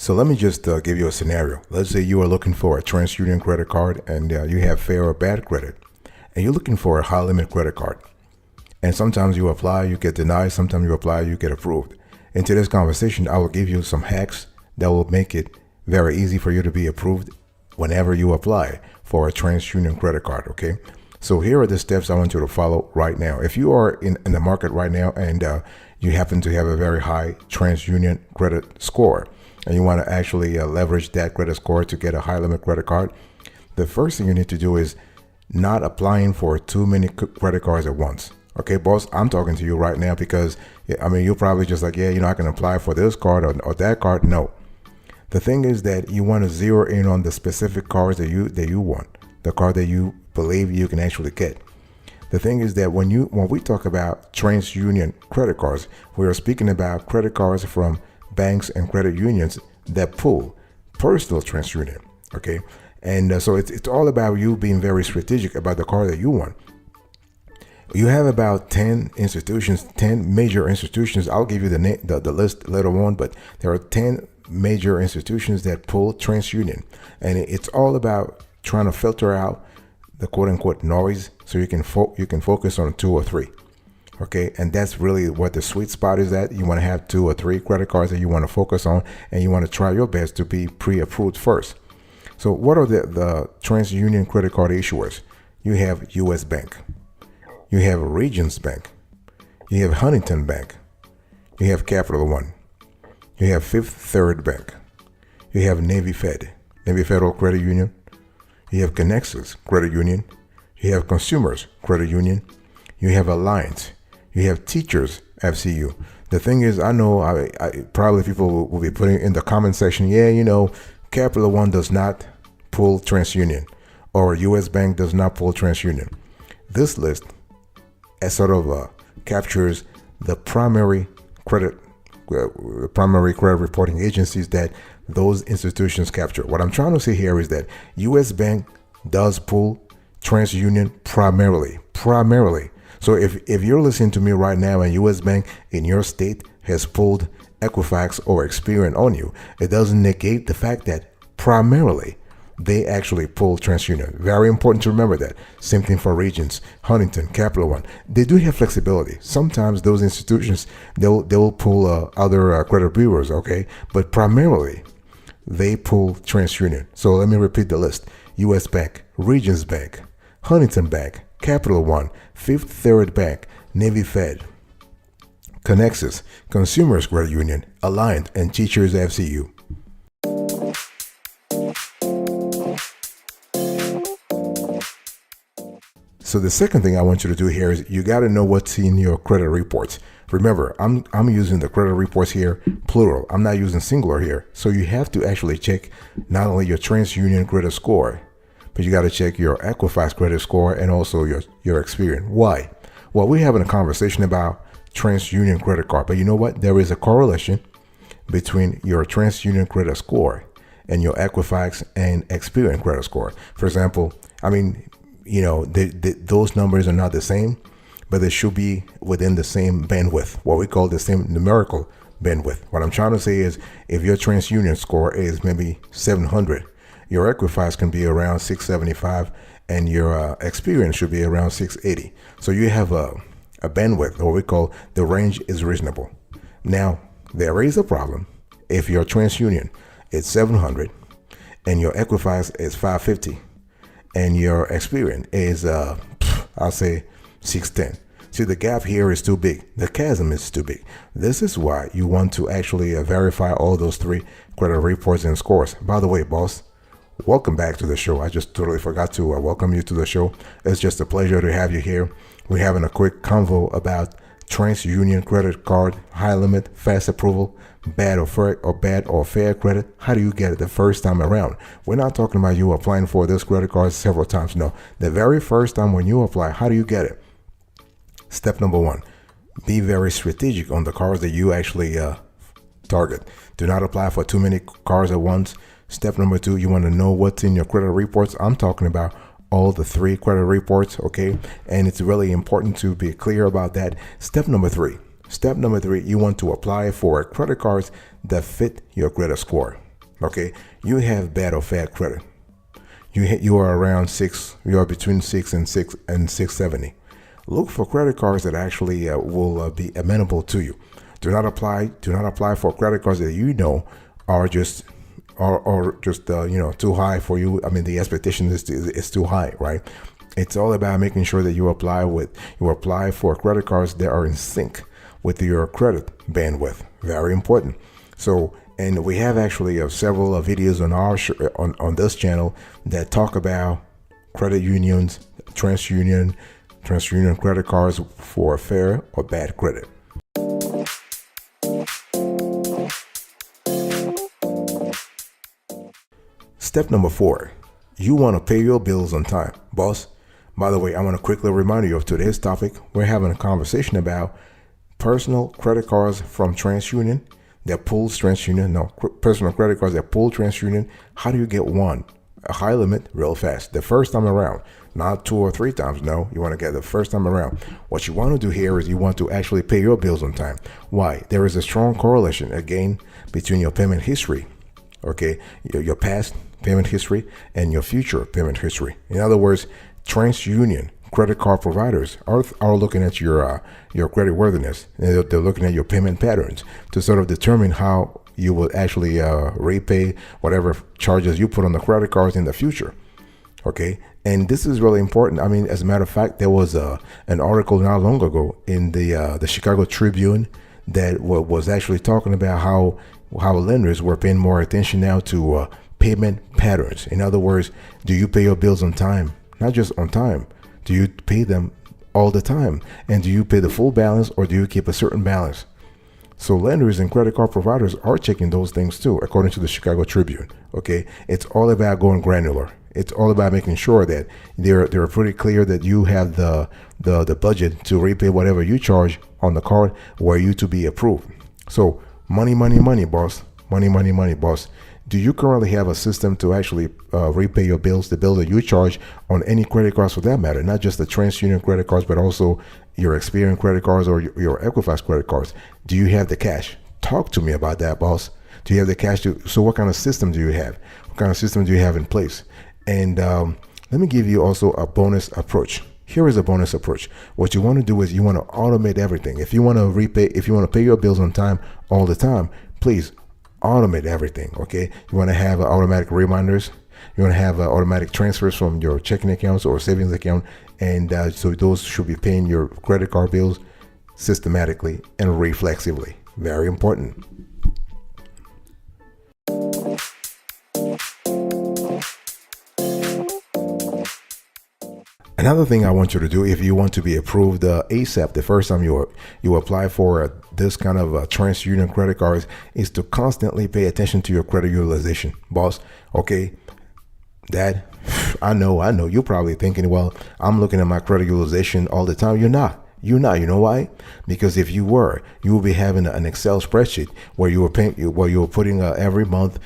So let me just give you a scenario. Let's say you are looking for a TransUnion credit card and you have fair or bad credit, and you're looking for a high limit credit card. And sometimes you apply, you get denied. Sometimes you apply, you get approved. In today's conversation, I will give you some hacks that will make it very easy for you to be approved whenever you apply for a TransUnion credit card, okay? So here are the steps I want you to follow right now. If you are in the market right now and you happen to have a very high TransUnion credit score, and you want to actually leverage that credit score to get a high limit credit card, the first thing you need to do is not applying for too many credit cards at once. Okay, boss, I'm talking to you right now because, I mean, you're probably just like, yeah, I can apply for this card or that card. No. The thing is that you want to zero in on the specific cards that you want, the card that you believe you can actually get. The thing is that when we talk about TransUnion credit cards, we are speaking about credit cards from banks and credit unions that pull personal TransUnion. Okay, and so it's all about you being very strategic about the card that you want. You have about 10 institutions, 10 major institutions. I'll give you the list later on, but there are 10 major institutions that pull TransUnion, and it's all about trying to filter out the quote unquote noise so you can focus on 2 or 3. Okay, and that's really what the sweet spot is at. You want to have 2 or 3 credit cards that you want to focus on, and you want to try your best to be pre-approved first. So what are the TransUnion credit card issuers? You have US Bank, you have Regions Bank, you have Huntington Bank, you have Capital One, you have Fifth Third Bank, you have Navy Federal Credit Union, you have Connexus Credit Union, you have Consumers Credit Union, you have Alliance, you have Teachers FCU. The thing is, I know I probably people will be putting in the comment section, yeah, Capital One does not pull TransUnion, or US Bank does not pull TransUnion. This list sort of captures the primary credit reporting agencies that those institutions capture. What I'm trying to say here is that US Bank does pull TransUnion primarily. So if you're listening to me right now and US Bank in your state has pulled Equifax or Experian on you, it doesn't negate the fact that primarily they actually pull TransUnion. Very important to remember that. Same thing for Regions, Huntington, Capital One. They do have flexibility. Sometimes those institutions, they'll pull other credit bureaus, okay? But primarily, they pull TransUnion. So let me repeat the list. US Bank, Regions Bank, Huntington Bank, Capital One, Fifth Third Bank, Navy Fed, Connexus, Consumers Credit Union, Alliant, and Teachers FCU. So the second thing I want you to do here is you got to know what's in your credit reports. Remember, I'm using the credit reports here, plural. I'm not using singular here. So you have to actually check not only your TransUnion credit score, but you got to check your Equifax credit score and also your Experian. Why? Well, we're having a conversation about TransUnion credit card, but you know what? There is a correlation between your TransUnion credit score and your Equifax and Experian credit score. For example, I mean, those numbers are not the same, but they should be within the same bandwidth, what we call the same numerical bandwidth. What I'm trying to say is if your TransUnion score is maybe 700, your Equifax can be around 675 and your Experian should be around 680. So you have a bandwidth, what we call the range is reasonable. Now, there is a problem if your TransUnion is 700 and your Equifax is 550. And your Experian is, I'll say 610. See, the gap here is too big. The chasm is too big. This is why you want to actually verify all those 3 credit reports and scores. By the way, boss, welcome back to the show. I just totally forgot to welcome you to the show. It's just a pleasure to have you here. We're having a quick convo about TransUnion credit card, high limit, fast approval, bad or fair credit. How do you get it the first time around? We're not talking about you applying for this credit card several times. No, the very first time when you apply, how do you get it? Step number 1, be very strategic on the cards that you actually target. Do not apply for too many cards at once. Step number 2, you want to know what's in your credit reports. I'm talking about all the 3 credit reports, okay? And it's really important to be clear about that. Step number 3, you want to apply for credit cards that fit your credit score. Okay, you have bad or bad credit. You are around six. You are between 670. Look for credit cards that actually will be amenable to you. Do not apply. Do not apply for credit cards that you know are just too high for you. I mean, the expectation is too high, right? It's all about making sure that you apply for credit cards that are in sync with your credit bandwidth. Very important. So, and we have actually several videos on our on this channel that talk about credit unions, TransUnion credit cards for fair or bad credit. Step number 4, you want to pay your bills on time, boss. By the way, I want to quickly remind you of today's topic. We're having a conversation about personal credit cards from TransUnion that pulls personal credit cards that pull TransUnion. How do you get a high limit real fast the first time around? Not 2 or 3 times. No, you want to get the first time around. What you want to do here is you want to actually pay your bills on time. Why? There is a strong correlation again between your payment history, okay, your past payment history and your future payment history. In other words, TransUnion credit card providers are looking at your credit worthiness. They're looking at your payment patterns to sort of determine how you will actually repay whatever charges you put on the credit cards in the future. Okay, and this is really important. I mean, as a matter of fact, there was an article not long ago in the Chicago Tribune that was actually talking about how lenders were paying more attention now to payment patterns. In other words, do you pay your bills on time? Not just on time. Do you pay them all the time? And do you pay the full balance, or do you keep a certain balance? So lenders and credit card providers are checking those things too, according to the Chicago Tribune. Okay, it's all about going granular. It's all about making sure that they're pretty clear that you have the budget to repay whatever you charge on the card were you to be approved. So money, boss. Money, boss. Do you currently have a system to actually repay your bills, the bill that you charge on any credit cards for that matter, not just the TransUnion credit cards, but also your Experian credit cards or your Equifax credit cards? Do you have the cash? Talk to me about that, boss. Do you have the cash? So what kind of system do you have? What kind of system do you have in place? And let me give you also a bonus approach. Here is a bonus approach. What you want to do is you want to automate everything. If you want to pay your bills on time all the time, please automate everything. Okay, you want to have automatic reminders. You want to have automatic transfers from your checking accounts or savings account, and so those should be paying your credit card bills systematically and reflexively. Very important. Another thing I want you to do, if you want to be approved ASAP the first time you apply for this kind of TransUnion credit cards, is to constantly pay attention to your credit utilization, boss. Okay, Dad, I know. You're probably thinking, well, I'm looking at my credit utilization all the time. You're not. You know why? Because if you were, you would be having an Excel spreadsheet where you were putting every month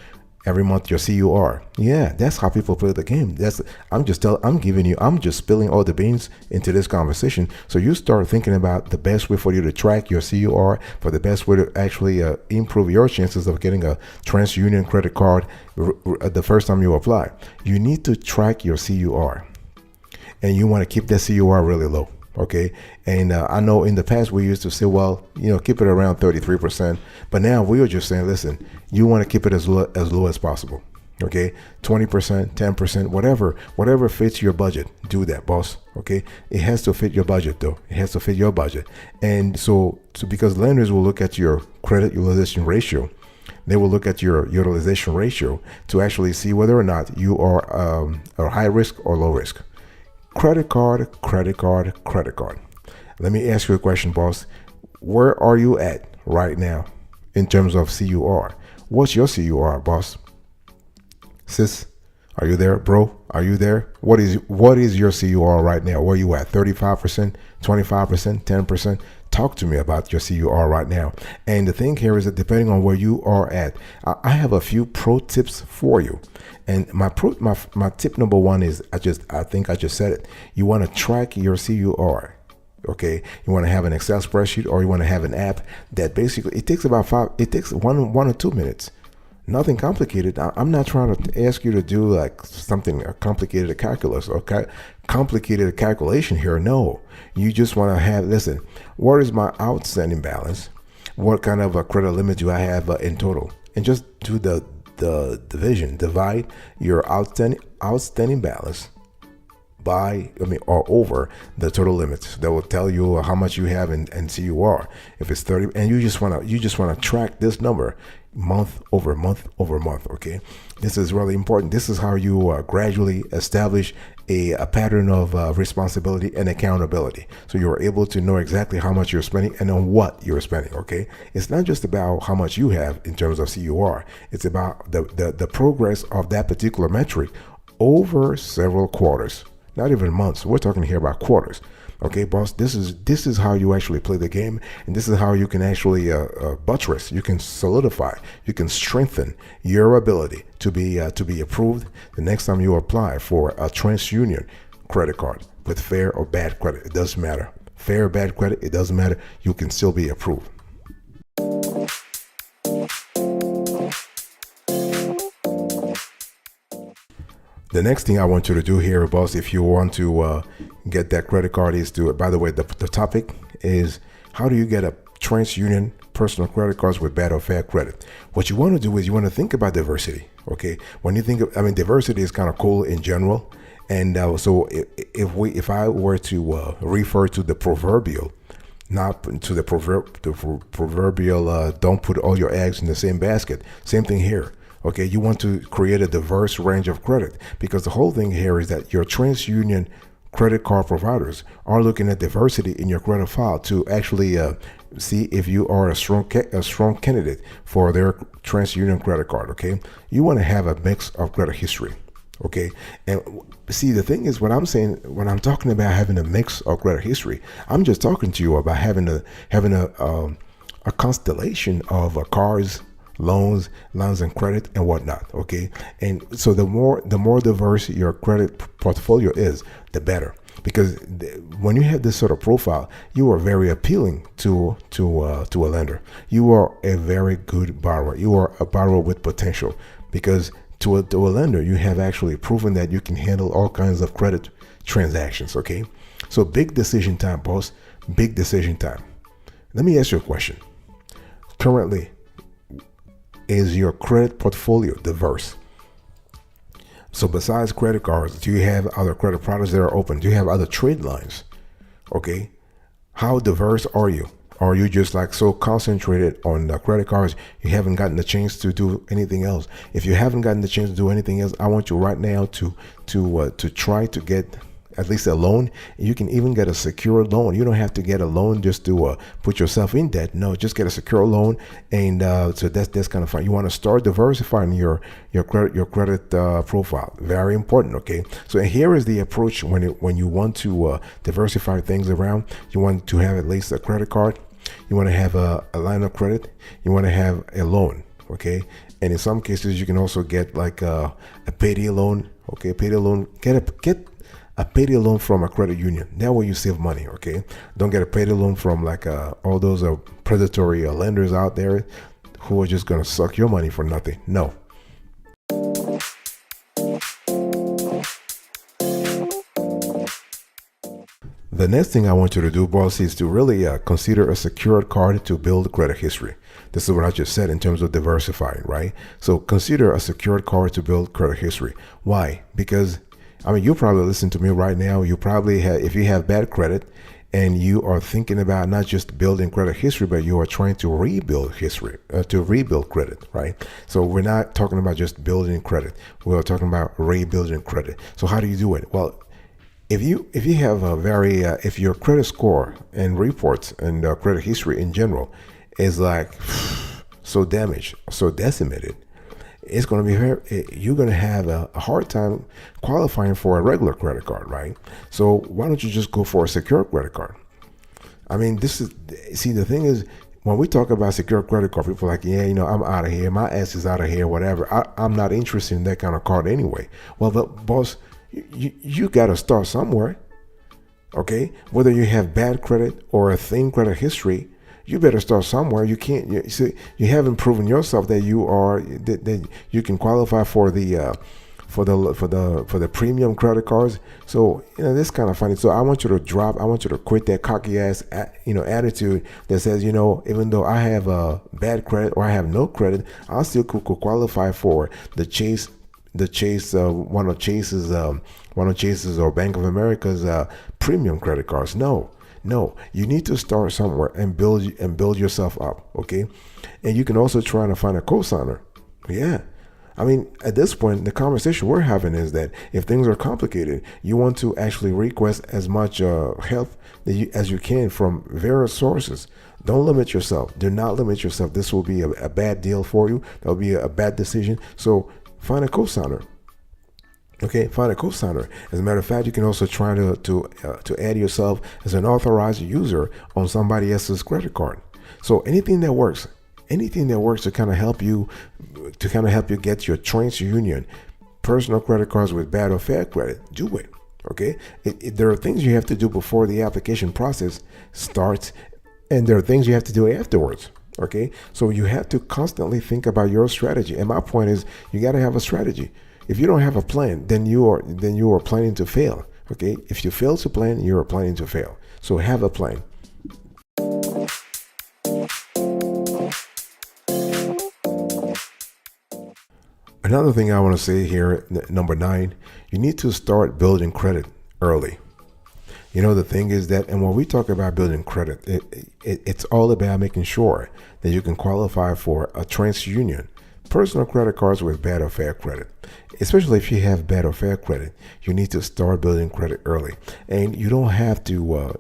your CUR. Yeah, that's how people play the game. I'm just spilling all the beans into this conversation. So you start thinking about the best way for you to track your CUR, for the best way to actually improve your chances of getting a TransUnion credit card the first time you apply. You need to track your CUR, and you want to keep that CUR really low. Okay, and I know in the past we used to say, well, keep it around 33%, but now we are just saying, listen, you want to keep it as low as possible. Okay, 20%, 10%, whatever fits your budget, do that, boss. Okay, it has to fit your budget though. It has to fit your budget, and so because lenders will look at your credit utilization ratio, they will look at your utilization ratio to actually see whether or not you are high risk or low risk. Credit card. Let me ask you a question, boss. Where are you at right now in terms of CUR? What's your CUR, boss? Sis, are you there? Bro, are you there? What is your CUR right now? Where are you at? 35%, 25%, 10%? Talk to me about your CUR right now. And the thing here is that depending on where you are at, I have a few pro tips for you. And my tip number one is, I think I just said it. You want to track your CUR. Okay, you want to have an Excel spreadsheet, or you want to have an app that basically it takes 1 or 2 minutes. Nothing complicated. I'm not trying to ask you to do like something a complicated calculus or complicated calculation here. No, you just want to have, listen, what is my outstanding balance? What kind of a credit limit do I have in total? And just do the division. Divide your outstanding balance by, or over the total limits. That will tell you how much you have and CUR. If it's 30, and you just want to track this number month over month over month. Okay, this is really important. This is how you gradually establish a pattern of responsibility and accountability, so you're able to know exactly how much you're spending and on what you're spending. Okay, it's not just about how much you have in terms of CUR. It's about the progress of that particular metric over several quarters, not even months. We're talking here about quarters. Okay, boss, this is how you actually play the game, and this is how you can actually buttress, you can solidify, you can strengthen your ability to be approved the next time you apply for a TransUnion credit card with fair or bad credit. It doesn't matter. Fair or bad credit, it doesn't matter. You can still be approved. The next thing I want you to do here, boss, if you want to get that credit card, is to, by the way, the topic is how do you get a TransUnion personal credit cards with bad or fair credit? What you want to do is you want to think about diversity. Okay, when you think of, diversity is kind of cool in general, and so if I were to refer to the proverbial, not to the proverbial, don't put all your eggs in the same basket. Same thing here. Okay, you want to create a diverse range of credit, because the whole thing here is that your TransUnion credit card providers are looking at diversity in your credit file to actually see if you are a strong candidate for their TransUnion credit card. Okay, you want to have a mix of credit history. Okay, and see, the thing is, what I'm saying when I'm talking about having a mix of credit history, I'm just talking to you about having a constellation of cars, loans, lines and credit, and whatnot. Okay, and so the more diverse your credit portfolio is, the better, because when you have this sort of profile, you are very appealing to a lender. You are a very good borrower. You are a borrower with potential, because to a lender, you have actually proven that you can handle all kinds of credit transactions. Okay, so big decision time, boss. Big decision time. Let me ask you a question. Currently, is your credit portfolio diverse? So besides credit cards, do you have other credit products that are open? Do you have other trade lines? Okay, how diverse are you? Are you just like so concentrated on the credit cards you haven't gotten the chance to do anything else? If you haven't gotten the chance to do anything else, I want you right now to try to get at least a loan. You can even get a secure loan. You don't have to get a loan just to put yourself in debt. No, just get a secure loan, and so that's kind of fun. You want to start diversifying your credit profile. Very important. Okay, so here is the approach when you want to diversify things around. You want to have at least a credit card. You want to have a line of credit. You want to have a loan. Okay, and in some cases you can also get like a payday loan. Okay, payday loan. Get a payday loan from a credit union. That way you save money. Okay, don't get a payday loan from like all those predatory lenders out there who are just gonna suck your money for nothing. No. The next thing I want you to do, boss, is to really consider a secured card to build credit history. This is what I just said in terms of diversifying, right? So consider a secured card to build credit history. Why? Because you probably listen to me right now. You probably have, if you have bad credit and you are thinking about not just building credit history, but you are trying to rebuild history, to rebuild credit, right? So we're not talking about just building credit. We're talking about rebuilding credit. So how do you do it? Well, if you have a very, if your credit score and reports and credit history in general is like so damaged, so decimated, it's going to be you're going to have a hard time qualifying for a regular credit card, right? So why don't you just go for a secure credit card? The thing is, when we talk about secure credit card, people are like, yeah, I'm out of here. My ass is out of here, whatever. I'm not interested in that kind of card anyway. Well, but boss, you got to start somewhere. Okay, whether you have bad credit or a thin credit history, you better start somewhere. You can't. You see, you haven't proven yourself that that you can qualify for the premium credit cards. So this kind of funny. So I want you to quit that cocky ass attitude that says, even though I have a bad credit or I have no credit, I still could qualify for one of Chase's or Bank of America's premium credit cards. No, you need to start somewhere and build yourself up, okay? And you can also try to find a co-signer. Yeah. I mean, at this point, the conversation we're having is that if things are complicated, you want to actually request as much help as you can from various sources. Don't limit yourself. Do not limit yourself. This will be a bad deal for you. That'll be a bad decision. So find a co-signer. Okay, find a co-signer. As a matter of fact, you can also try to add yourself as an authorized user on somebody else's credit card. So anything that works to kind of help you get your TransUnion personal credit cards with bad or fair credit, do it. Okay, there are things you have to do before the application process starts, and there are things you have to do afterwards. Okay, so you have to constantly think about your strategy. And my point is, you got to have a strategy. If you don't have a plan, then you are planning to fail. Okay, if you fail to plan, you are planning to fail. So have a plan. Another thing I want to say here, number 9, you need to start building credit early. The thing is that, and when we talk about building credit, it's all about making sure that you can qualify for a TransUnion personal credit cards with bad or fair credit. Especially if you have bad or fair credit, you need to start building credit early, and you don't have to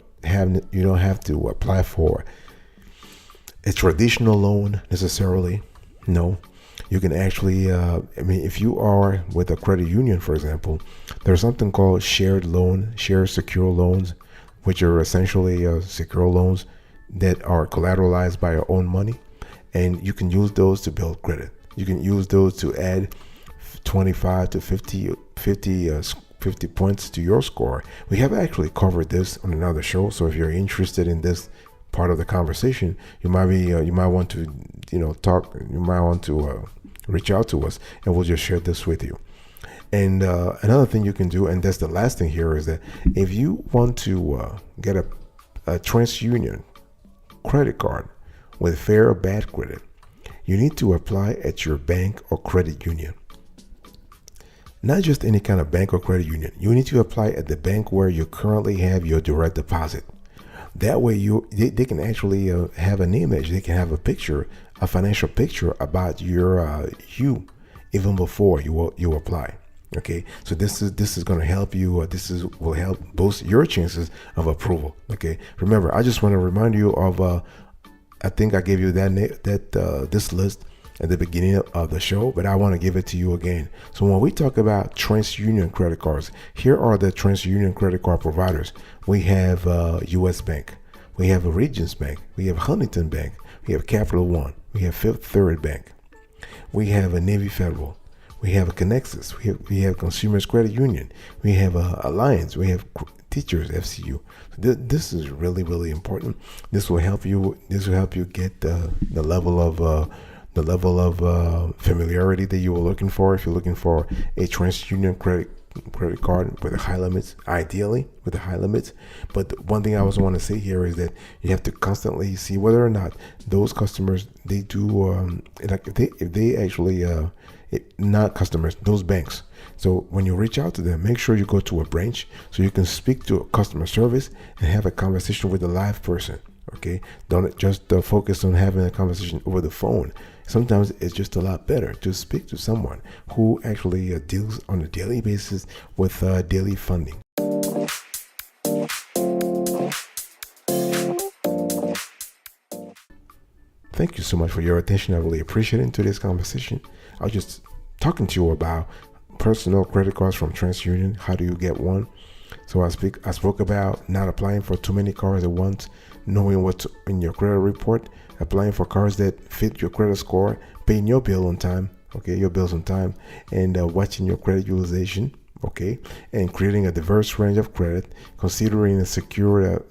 apply for a traditional loan necessarily. No, you can actually. If you are with a credit union, for example, there's something called shared secure loans, which are essentially secure loans that are collateralized by your own money, and you can use those to build credit. You can use those to add 25 to 50 points to your score. We have actually covered this on another show, so if you're interested in this part of the conversation, you might want to reach out to us, and we'll just share this with you. And another thing you can do, and that's the last thing here, is that if you want to get a TransUnion credit card with fair or bad credit, you need to apply at your bank or credit union. Not just any kind of bank or credit union. You need to apply at the bank where you currently have your direct deposit. That way they can actually have an image. They can have a financial picture about you even before you apply. Okay, so this is going to help you. Will help boost your chances of approval. Okay, remember, I just want to remind you of. I think I gave you this list at the beginning of the show, but I want to give it to you again. So when we talk about TransUnion credit cards, here are the TransUnion credit card providers. We have U.S. Bank, we have Regions Bank, we have Huntington Bank, we have Capital One, we have Fifth Third Bank, we have a Navy Federal, we have a Connexus, we have Consumers Credit Union, we have Alliance, we have Teachers FCU. This is really, really important. This will help you get the level of familiarity that you were looking for. If you're looking for a TransUnion credit card with high limits, ideally with the high limits. But one thing I also want to say here is that you have to constantly see whether or not those customers, they do if they actually not customers, those banks. So when you reach out to them, make sure you go to a branch so you can speak to a customer service and have a conversation with a live person. Okay, don't just focus on having a conversation over the phone. Sometimes it's just a lot better to speak to someone who actually deals on a daily basis with daily funding. Thank you so much for your attention. I really appreciate it in today's conversation. I was just talking to you about personal credit cards from TransUnion. How do you get one? So I spoke about not applying for too many cards at once, knowing what's in your credit report, applying for cards that fit your credit score, paying your bill on time, your bills on time, and watching your credit utilization, and creating a diverse range of credit, considering a secure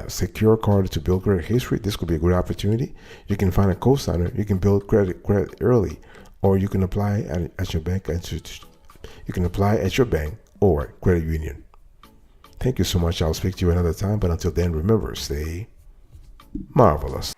secure card to build credit history. This could be a good opportunity. You can find a co-signer. You can build credit early, or you can apply at your bank. You can apply at your bank or credit union. Thank you so much. I'll speak to you another time. But until then, remember, stay marvelous.